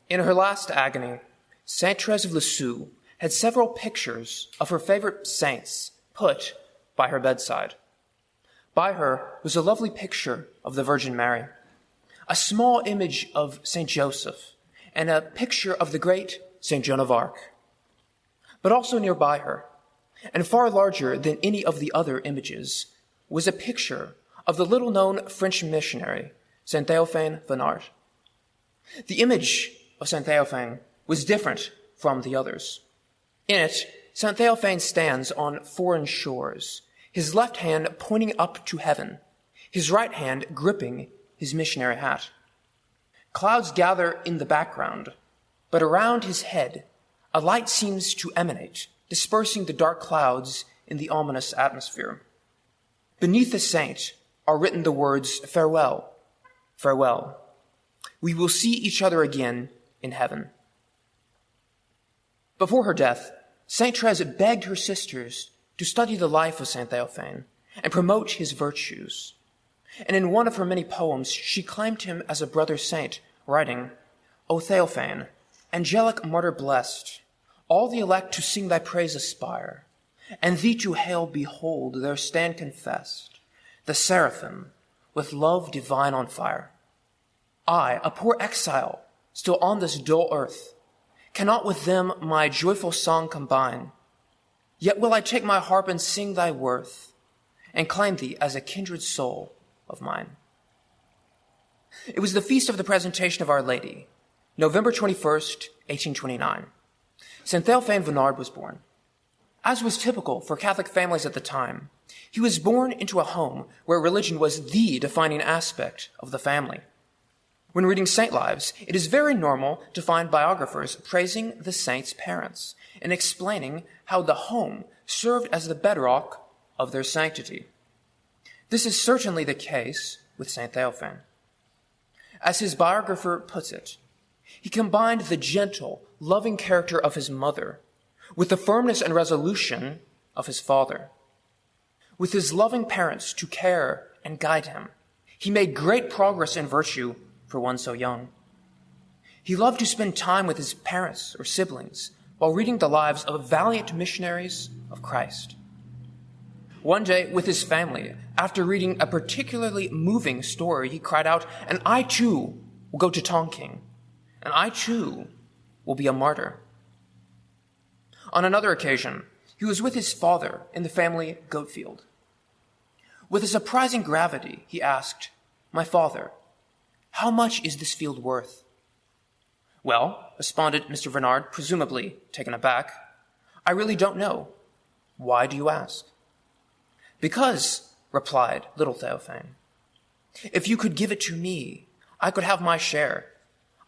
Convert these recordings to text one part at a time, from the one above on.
In her last agony, Saint Therese of Lisieux had several pictures of her favorite saints put by her bedside. By her was a lovely picture of the Virgin Mary, a small image of Saint Joseph, and a picture of the great Saint Joan of Arc. But also nearby her, and far larger than any of the other images, was a picture of the little-known French missionary, Saint Theophane Venard. The image of Saint Theophane was different from the others. In it, Saint Theophane stands on foreign shores, his left hand pointing up to heaven, his right hand gripping his missionary hat. Clouds gather in the background, but around his head, a light seems to emanate, dispersing the dark clouds in the ominous atmosphere. Beneath the saint are written the words, "Farewell, farewell. We will see each other again in heaven." Before her death, Saint Therese begged her sisters to study the life of Saint Theophane and promote his virtues. And in one of her many poems, she claimed him as a brother saint, writing, "O Theophane, angelic martyr blessed, all the elect to sing thy praise aspire, and thee to hail behold, there stand confessed, the seraphim with love divine on fire. I, a poor exile, still on this dull earth, cannot with them my joyful song combine. Yet will I take my harp and sing thy worth, and claim thee as a kindred soul of mine." It was the feast of the Presentation of Our Lady, November 21st, 1829. Saint Theophane Venard was born. As was typical for Catholic families at the time, he was born into a home where religion was the defining aspect of the family. When reading saint lives, it is very normal to find biographers praising the saint's parents and explaining how the home served as the bedrock of their sanctity. This is certainly the case with Saint Theophane. As his biographer puts it, he combined the gentle, loving character of his mother with the firmness and resolution of his father. With his loving parents to care and guide him, he made great progress in virtue for one so young. He loved to spend time with his parents or siblings while reading the lives of valiant missionaries of Christ. One day, with his family, after reading a particularly moving story, he cried out, "And I too will go to Tonking, and I too will be a martyr." On another occasion, he was with his father in the family goat field. With a surprising gravity, he asked, "My father, how much is this field worth?" "Well," responded Mr. Venard, presumably taken aback, "I really don't know. Why do you ask?" "Because," replied little Theophane, "if you could give it to me, I could have my share.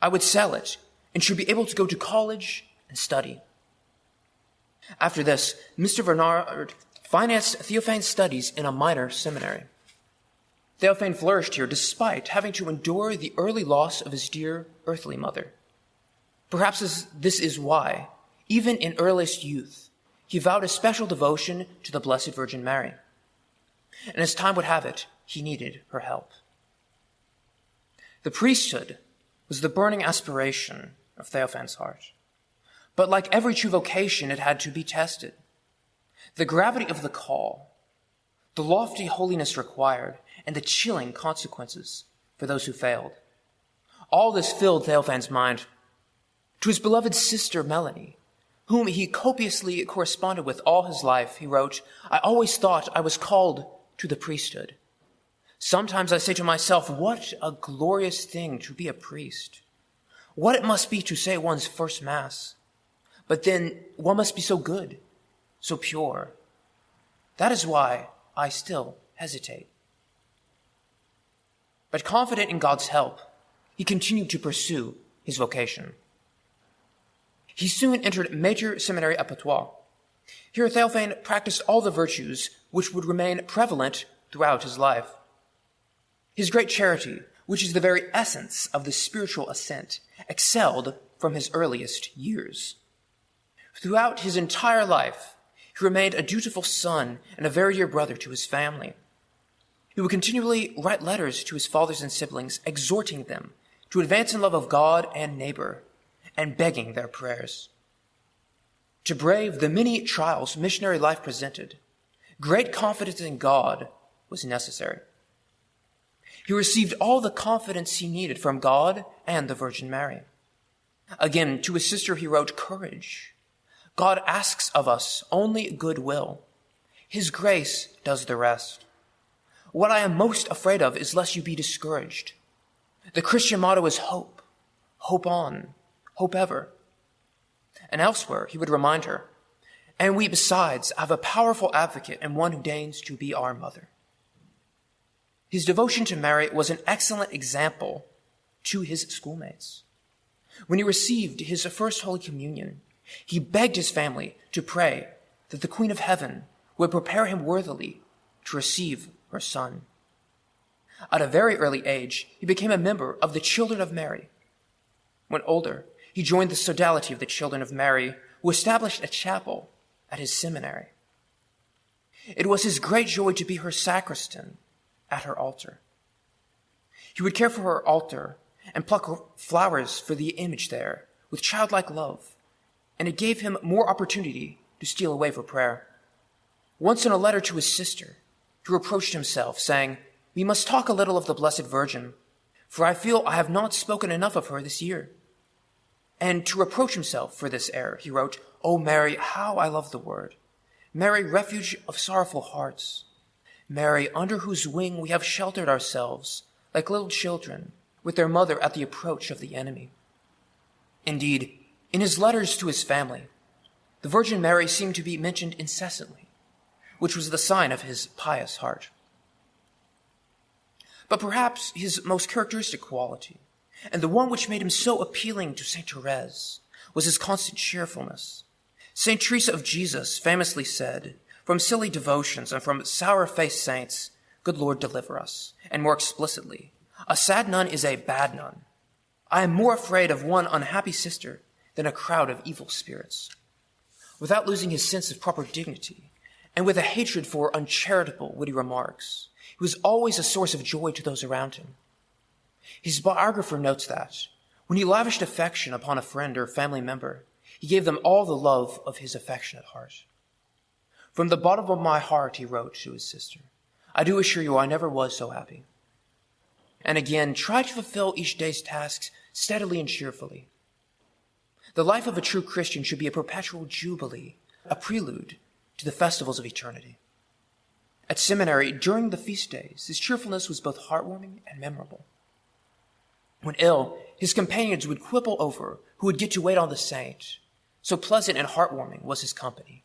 I would sell it and should be able to go to college and study." After this, Mr. Venard financed Theophane's studies in a minor seminary. Theophane flourished here despite having to endure the early loss of his dear earthly mother. Perhaps this is why, even in earliest youth, he vowed a special devotion to the Blessed Virgin Mary. And as time would have it, he needed her help. The priesthood was the burning aspiration of Theophane's heart. But like every true vocation, it had to be tested. The gravity of the call, the lofty holiness required, and the chilling consequences for those who failed. All this filled Theophane's mind. To his beloved sister Melanie, whom he copiously corresponded with all his life, he wrote, "I always thought I was called to the priesthood. Sometimes I say to myself, what a glorious thing to be a priest. What it must be to say one's first Mass. But then one must be so good, so pure. That is why I still hesitate." But confident in God's help, he continued to pursue his vocation. He soon entered Major Seminary at Poitiers. Here Theophane practiced all the virtues which would remain prevalent throughout his life. His great charity, which is the very essence of the spiritual ascent, excelled from his earliest years. Throughout his entire life, he remained a dutiful son and a very dear brother to his family. He would continually write letters to his fathers and siblings, exhorting them to advance in love of God and neighbor, and begging their prayers. To brave the many trials missionary life presented, great confidence in God was necessary. He received all the confidence he needed from God and the Virgin Mary. Again, to his sister he wrote, "Courage. God asks of us only goodwill. His grace does the rest. What I am most afraid of is lest you be discouraged. The Christian motto is hope. Hope on. Hope ever." And elsewhere, he would remind her, "And we besides have a powerful advocate and one who deigns to be our mother." His devotion to Mary was an excellent example to his schoolmates. When he received his first Holy Communion, he begged his family to pray that the Queen of Heaven would prepare him worthily to receive her son. At a very early age, he became a member of the Children of Mary. When older, he joined the sodality of the Children of Mary, who established a chapel at his seminary. It was his great joy to be her sacristan at her altar. He would care for her altar and pluck flowers for the image there with childlike love, and it gave him more opportunity to steal away for prayer. Once in a letter to his sister, he reproached himself, saying, "We must talk a little of the Blessed Virgin, for I feel I have not spoken enough of her this year." And to reproach himself for this error, he wrote, "O Mary, how I love the word. Mary, refuge of sorrowful hearts. Mary, under whose wing we have sheltered ourselves, like little children, with their mother at the approach of the enemy." Indeed, in his letters to his family, the Virgin Mary seemed to be mentioned incessantly, which was the sign of his pious heart. But perhaps his most characteristic quality, and the one which made him so appealing to Saint Therese, was his constant cheerfulness. Saint Teresa of Jesus famously said, "From silly devotions and from sour-faced saints, good Lord deliver us." And more explicitly, "A sad nun is a bad nun. I am more afraid of one unhappy sister than a crowd of evil spirits." Without losing his sense of proper dignity, and with a hatred for uncharitable, witty remarks, he was always a source of joy to those around him. His biographer notes that, when he lavished affection upon a friend or family member, he gave them all the love of his affectionate heart. "From the bottom of my heart," he wrote to his sister, "I do assure you I never was so happy." And again, try to fulfill each day's tasks steadily and cheerfully. The life of a true Christian should be a perpetual jubilee, a prelude to the festivals of eternity. At seminary, during the feast days, his cheerfulness was both heartwarming and memorable. When ill, his companions would quibble over who would get to wait on the saint. So pleasant and heartwarming was his company.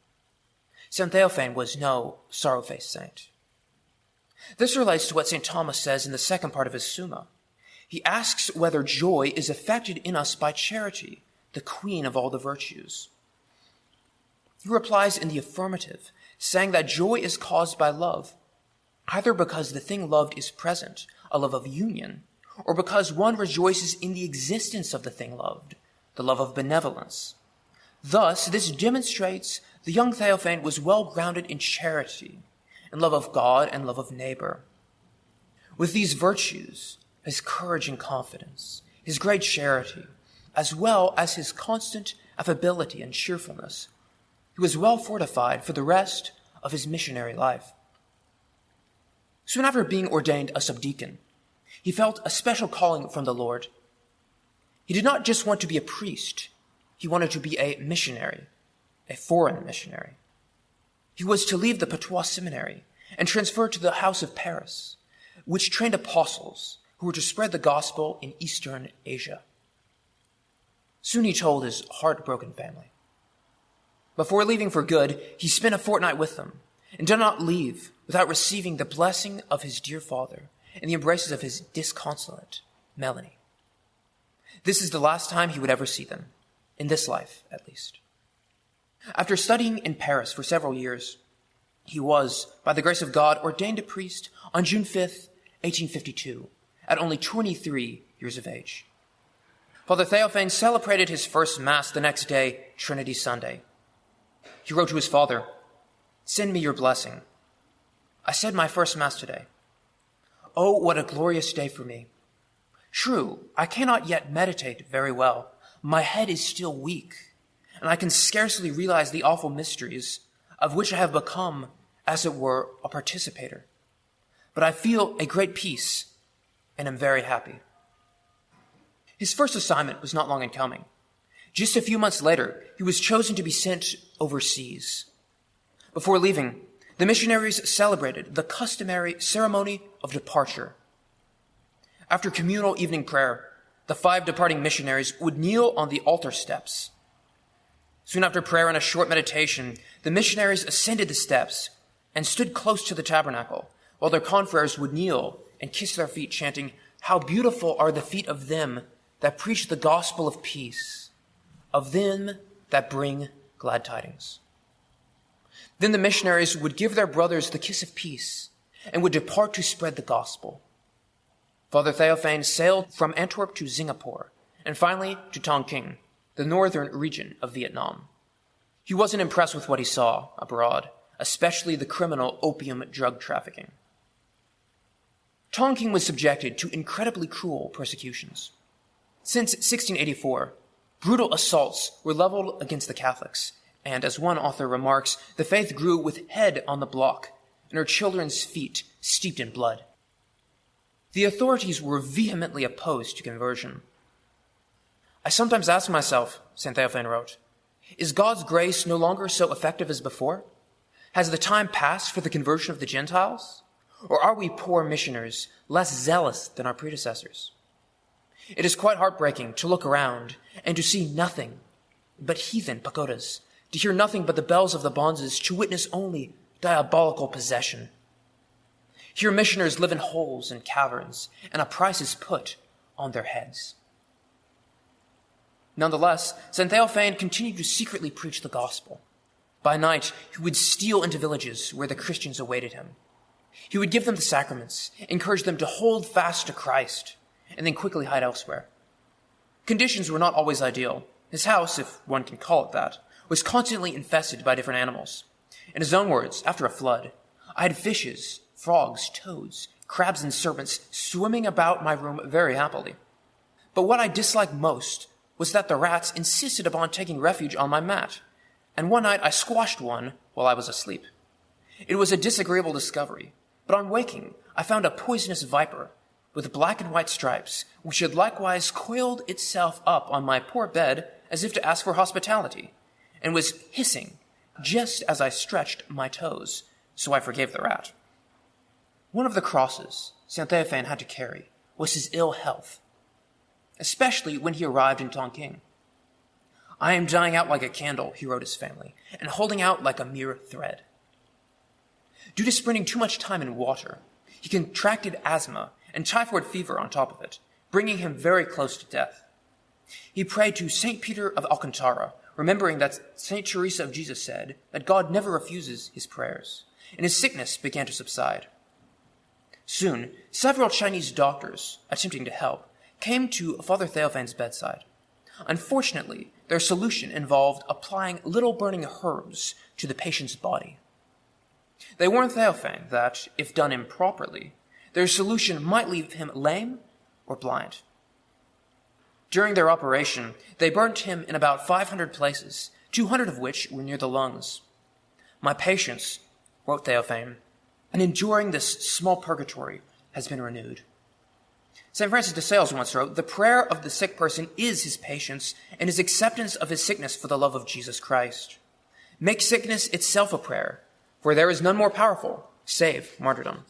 St. Theophane was no sorrow-faced saint. This relates to what St. Thomas says in the second part of his Summa. He asks whether joy is effected in us by charity, the queen of all the virtues. He replies in the affirmative, saying that joy is caused by love, either because the thing loved is present, a love of union, or because one rejoices in the existence of the thing loved, the love of benevolence. Thus, this demonstrates the young Theophane was well grounded in charity, in love of God and love of neighbor. With these virtues, his courage and confidence, his great charity, as well as his constant affability and cheerfulness, he was well fortified for the rest of his missionary life. Soon after being ordained a subdeacon, he felt a special calling from the Lord. He did not just want to be a priest, he wanted to be a missionary, a foreign missionary. He was to leave the Patois seminary and transfer to the House of Paris, which trained apostles who were to spread the gospel in Eastern Asia. Soon he told his heartbroken family. Before leaving for good, he spent a fortnight with them and did not leave without receiving the blessing of his dear father and the embraces of his disconsolate Melanie. This is the last time he would ever see them, in this life at least. After studying in Paris for several years, he was, by the grace of God, ordained a priest on June 5th, 1852, at only 23 years of age. Father Theophane celebrated his first Mass the next day, Trinity Sunday. He wrote to his father, "Send me your blessing. I said my first Mass today. Oh, what a glorious day for me. True, I cannot yet meditate very well. my head is still weak, and I can scarcely realize the awful mysteries of which I have become, as it were, a participator. But I feel a great peace and am very happy." His first assignment was not long in coming. Just a few months later, he was chosen to be sent overseas. Before leaving, the missionaries celebrated the customary ceremony of departure. After communal evening prayer, the 5 departing missionaries would kneel on the altar steps. Soon after prayer and a short meditation, the missionaries ascended the steps and stood close to the tabernacle, while their confreres would kneel and kiss their feet, chanting, "How beautiful are the feet of them that preach the gospel of peace, of them that bring glad tidings." Then the missionaries would give their brothers the kiss of peace and would depart to spread the gospel. Father Theophane sailed from Antwerp to Singapore and finally to Tonkin, the northern region of Vietnam. He wasn't impressed with what he saw abroad, especially the criminal opium drug trafficking. Tonkin was subjected to incredibly cruel persecutions. Since 1684, brutal assaults were leveled against the Catholics, and as one author remarks, the faith grew with head on the block and her children's feet steeped in blood. The authorities were vehemently opposed to conversion. "I sometimes ask myself," St. Theophane wrote, "is God's grace no longer so effective as before? Has the time passed for the conversion of the Gentiles? Or are we poor missioners less zealous than our predecessors? It is quite heartbreaking to look around and to see nothing but heathen pagodas, to hear nothing but the bells of the bonzes, to witness only diabolical possession. Here missioners live in holes and caverns, and a price is put on their heads." Nonetheless, St. Theophane continued to secretly preach the gospel. By night, he would steal into villages where the Christians awaited him. He would give them the sacraments, encourage them to hold fast to Christ, and then quickly hide elsewhere. Conditions were not always ideal. His house, if one can call it that, was constantly infested by different animals. In his own words, after a flood, "I had fishes, frogs, toads, crabs, and serpents swimming about my room very happily. But what I disliked most was that the rats insisted upon taking refuge on my mat, and one night I squashed one while I was asleep. It was a disagreeable discovery, but on waking, I found a poisonous viper with black and white stripes, which had likewise coiled itself up on my poor bed as if to ask for hospitality, and was hissing just as I stretched my toes, so I forgave the rat." One of the crosses St. Theophane had to carry was his ill health, especially when he arrived in Tonkin. "I am dying out like a candle," he wrote his family, "and holding out like a mere thread." Due to spending too much time in water, he contracted asthma and typhoid fever on top of it, bringing him very close to death. He prayed to St. Peter of Alcantara, remembering that St. Teresa of Jesus said that God never refuses his prayers, and his sickness began to subside. Soon, several Chinese doctors, attempting to help, came to Father Theophane's bedside. Unfortunately, their solution involved applying little burning herbs to the patient's body. They warned Theophane that, if done improperly, their solution might leave him lame or blind. During their operation, they burnt him in about 500 places, 200 of which were near the lungs. "My patience," wrote Theophane, "and enduring this small purgatory has been renewed." St. Francis de Sales once wrote, "The prayer of the sick person is his patience and his acceptance of his sickness for the love of Jesus Christ. Make sickness itself a prayer, for there is none more powerful, save martyrdom."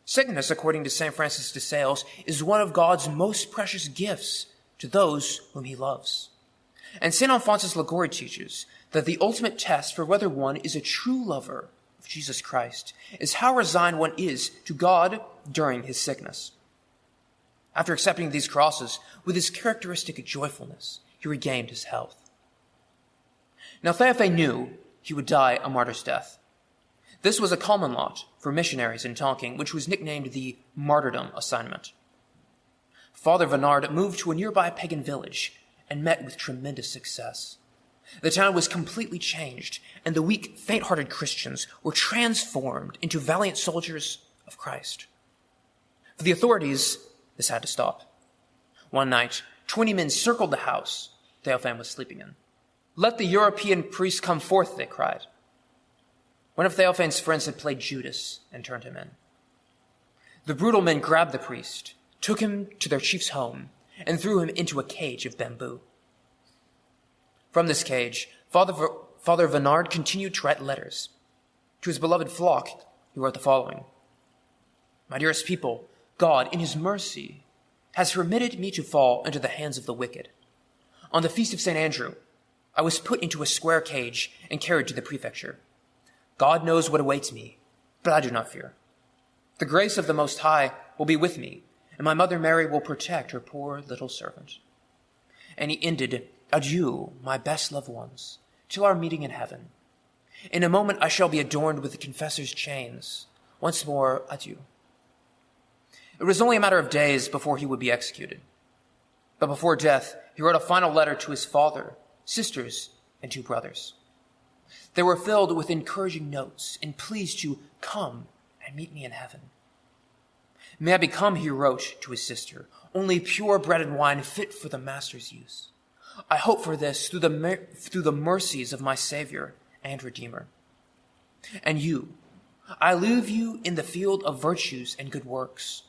Sickness, according to St. Francis de Sales, is one of God's most precious gifts to those whom he loves. And St. Alphonsus Liguori teaches that the ultimate test for whether one is a true lover of Jesus Christ is how resigned one is to God during his sickness. After accepting these crosses with his characteristic joyfulness, he regained his health. Now Theophane knew he would die a martyr's death. This was a common lot for missionaries in Tonkin, which was nicknamed the martyrdom assignment. Father Venard moved to a nearby pagan village and met with tremendous success. The town was completely changed, and the weak, faint-hearted Christians were transformed into valiant soldiers of Christ. For the authorities, this had to stop. One night, 20 men circled the house Theophane was sleeping in. "Let the European priest come forth," they cried. One of Theophane's friends had played Judas and turned him in. The brutal men grabbed the priest, took him to their chief's home, and threw him into a cage of bamboo. From this cage, Father Venard continued to write letters. To his beloved flock, he wrote the following: "My dearest people, God, in his mercy, has permitted me to fall into the hands of the wicked. On the feast of St. Andrew, I was put into a square cage and carried to the prefecture. God knows what awaits me, but I do not fear. The grace of the Most High will be with me, and my mother Mary will protect her poor little servant." And he ended, "Adieu, my best loved ones, till our meeting in heaven. In a moment I shall be adorned with the confessor's chains. Once more, adieu." It was only a matter of days before he would be executed. But before death, he wrote a final letter to his father, sisters, and 2 brothers. They were filled with encouraging notes and pleas to come and meet me in heaven. "May I become," he wrote to his sister, "only pure bread and wine fit for the Master's use. I hope for this through the mercies of my Savior and Redeemer. And you, I leave you in the field of virtues and good works.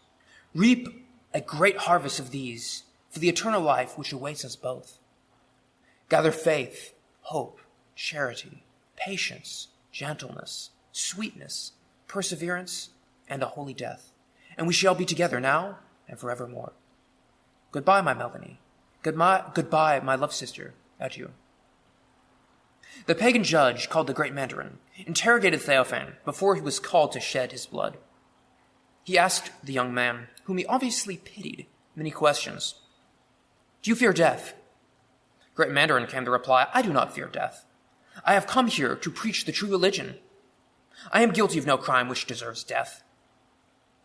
Reap a great harvest of these for the eternal life which awaits us both. Gather faith, hope, charity, patience, gentleness, sweetness, perseverance, and a holy death, and we shall be together now and forevermore. Goodbye, my Melanie. Goodbye, my love sister. Adieu." The pagan judge, called the Great Mandarin, interrogated Theophane before he was called to shed his blood. He asked the young man, whom he obviously pitied, many questions. "Do you fear death?" Great Mandarin came to reply, "I do not fear death. I have come here to preach the true religion. I am guilty of no crime which deserves death.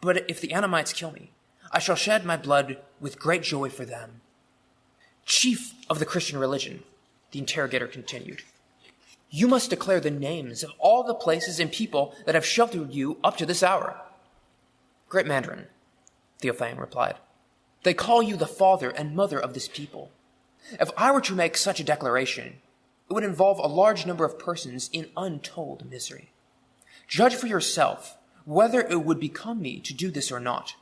But if the Annamites kill me, I shall shed my blood with great joy for them." "Chief of the Christian religion," the interrogator continued, "you must declare the names of all the places and people that have sheltered you up to this hour." "Great Mandarin," Theophane replied, "they call you the father and mother of this people. If I were to make such a declaration, it would involve a large number of persons in untold misery. Judge for yourself whether it would become me to do this or not.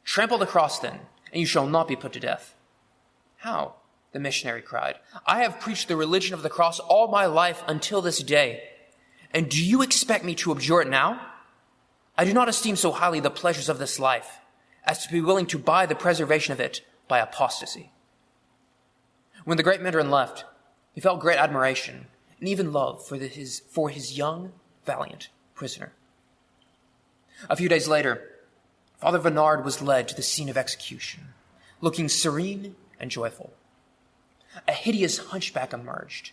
Trample the cross then, and you shall not be put to death." "How?" the missionary cried. "I have preached the religion of the cross all my life until this day. And do you expect me to abjure it now? I do not esteem so highly the pleasures of this life as to be willing to buy the preservation of it by apostasy." When the Great Mandarin left, he felt great admiration and even love for his young, valiant prisoner. A few days later, Father Venard was led to the scene of execution, looking serene and joyful. A hideous hunchback emerged.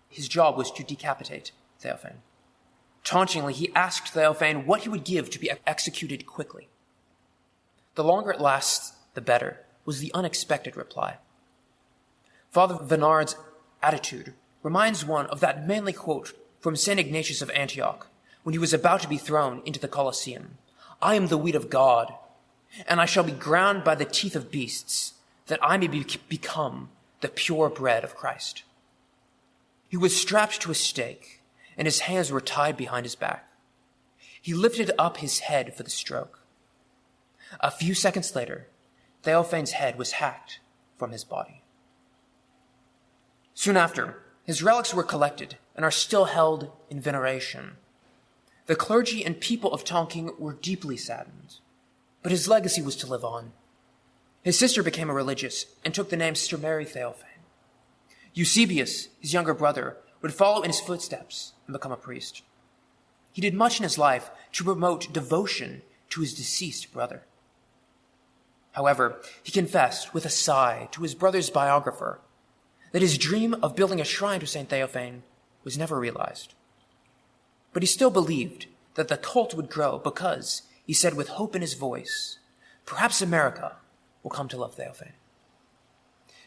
His job was to decapitate Theophane. Tauntingly, he asked Theophane what he would give to be executed quickly. "The longer it lasts, the better," was the unexpected reply. Father Venard's attitude reminds one of that manly quote from St. Ignatius of Antioch when he was about to be thrown into the Colosseum. "I am the wheat of God, and I shall be ground by the teeth of beasts, that I may become the pure bread of Christ." He was strapped to a stake, and his hands were tied behind his back. He lifted up his head for the stroke. A few seconds later, Theophane's head was hacked from his body. Soon after, his relics were collected and are still held in veneration. The clergy and people of Tonking were deeply saddened, but his legacy was to live on. His sister became a religious and took the name Sister Mary Theophane. Eusebius, his younger brother, would follow in his footsteps and become a priest. He did much in his life to promote devotion to his deceased brother. However, he confessed with a sigh to his brother's biographer that his dream of building a shrine to St. Theophane was never realized. But he still believed that the cult would grow because, he said with hope in his voice, perhaps America will come to love Theophane.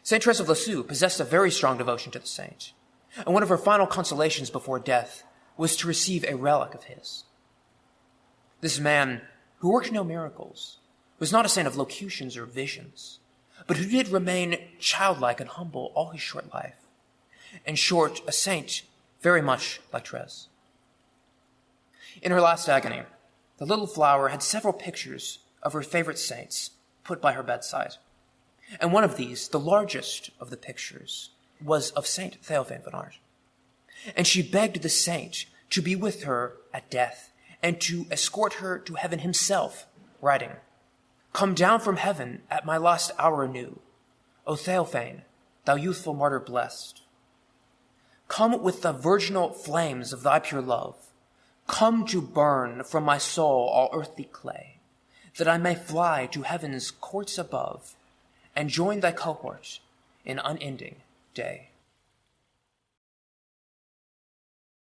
St. Therese of Lisieux possessed a very strong devotion to the saint, and one of her final consolations before death was to receive a relic of his. This man, who worked no miracles, was not a saint of locutions or visions, but who did remain childlike and humble all his short life. In short, a saint very much like Therese. In her last agony, the little flower had several pictures of her favorite saints put by her bedside. And one of these, the largest of the pictures, was of Saint Theophane Venard. And she begged the saint to be with her at death and to escort her to heaven himself, writing, "Come down from heaven at my last hour anew, O Theophane, thou youthful martyr blessed. Come with the virginal flames of thy pure love. Come to burn from my soul all earthly clay, that I may fly to heaven's courts above and join thy cohort in unending day."